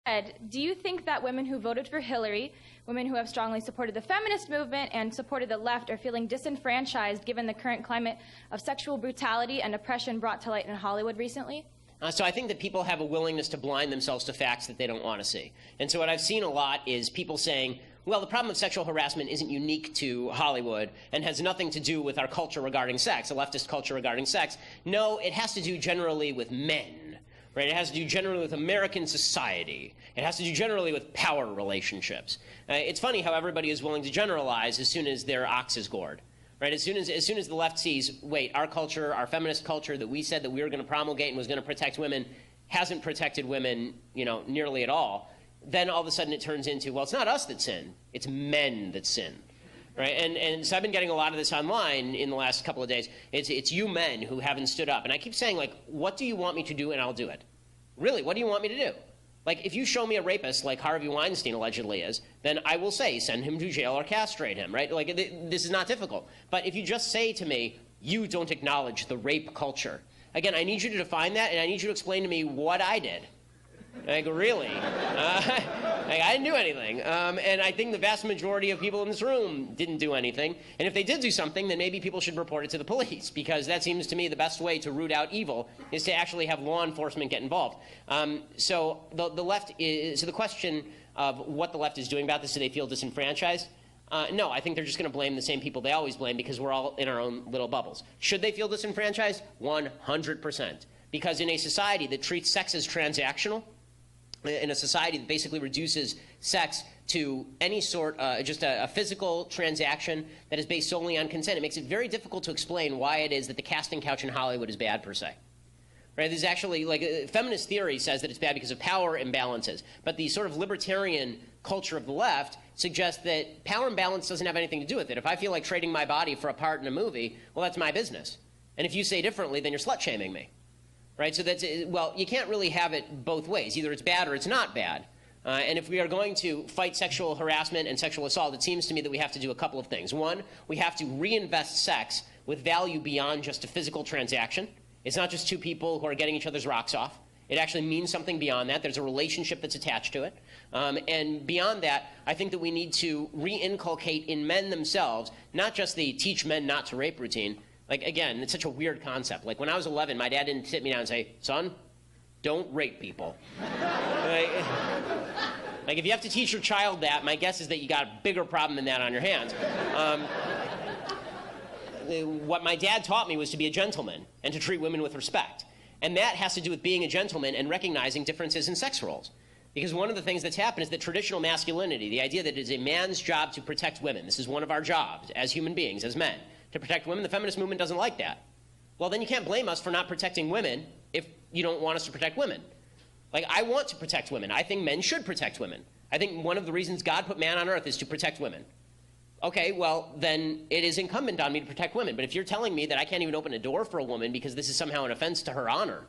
Ed, do you think that women who voted for Hillary, women who have strongly supported the feminist movement and supported the left, are feeling disenfranchised given the current climate of sexual brutality and oppression brought to light in Hollywood recently? So I think that people have a willingness to blind themselves to facts that they don't want to see. And so what I've seen a lot is people saying, well, the problem of sexual harassment isn't unique to Hollywood and has nothing to do with our culture regarding sex, a leftist culture regarding sex. No, it has to do generally with men. Right? It has to do generally with American society. It has to do generally with power relationships. It's funny how everybody is willing to generalize as soon as their ox is gored. Right? As soon as the left sees, wait, our culture, our feminist culture that we said that we were going to promulgate and was going to protect women hasn't protected women, nearly at all, then all of a sudden it turns into, well, it's not us that sin, it's men that sin. Right? And so I've been getting a lot of this online in the last couple of days. It's you men who haven't stood up. And I keep saying, like, what do you want me to do? And I'll do it. Really, what do you want me to do? Like, if you show me a rapist like Harvey Weinstein allegedly is, then I will say send him to jail or castrate him, right? Like, this is not difficult. But if you just say to me, you don't acknowledge the rape culture, again, I need you to define that, and I need you to explain to me what I did. Like, really? I didn't do anything. And I think the vast majority of people in this room didn't do anything. And if they did do something, then maybe people should report it to the police, because that seems to me the best way to root out evil is to actually have law enforcement get involved. So the left is, so the question of what the left is doing about this, do they feel disenfranchised? No, I think they're just going to blame the same people they always blame because we're all in our own little bubbles. Should they feel disenfranchised? 100%. Because in a society that treats sex as transactional, in a society that basically reduces sex to any sort, just a physical transaction that is based solely on consent, it makes it very difficult to explain why it is that the casting couch in Hollywood is bad per se. Right? There's actually, like, feminist theory says that it's bad because of power imbalances. But the sort of libertarian culture of the left suggests that power imbalance doesn't have anything to do with it. If I feel like trading my body for a part in a movie, well, that's my business. And if you say differently, then you're slut-shaming me. Right? So that's, well, you can't really have it both ways. Either it's bad or it's not bad. And if we are going to fight sexual harassment and sexual assault, it seems to me that we have to do a couple of things. One, we have to reinvest sex with value beyond just a physical transaction. It's not just two people who are getting each other's rocks off. It actually means something beyond that. There's a relationship that's attached to it. And beyond that, I think that we need to re-inculcate in men themselves, not just the teach men not to rape routine. Like, again, it's such a weird concept. Like, when I was 11, my dad didn't sit me down and say, son, don't rape people. Like, if you have to teach your child that, my guess is that you got a bigger problem than that on your hands. What my dad taught me was to be a gentleman and to treat women with respect. And that has to do with being a gentleman and recognizing differences in sex roles. Because one of the things that's happened is that traditional masculinity, the idea that it is a man's job to protect women, this is one of our jobs as human beings, as men, to protect women, the feminist movement doesn't like that. Well, then you can't blame us for not protecting women if you don't want us to protect women. Like, I want to protect women. I think men should protect women. I think one of the reasons God put man on earth is to protect women. Okay, well, then it is incumbent on me to protect women. But if you're telling me that I can't even open a door for a woman because this is somehow an offense to her honor,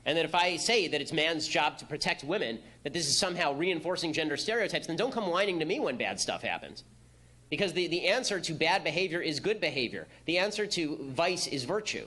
and that if I say that it's man's job to protect women, that this is somehow reinforcing gender stereotypes, then don't come whining to me when bad stuff happens. Because the answer to bad behavior is good behavior. The answer to vice is virtue.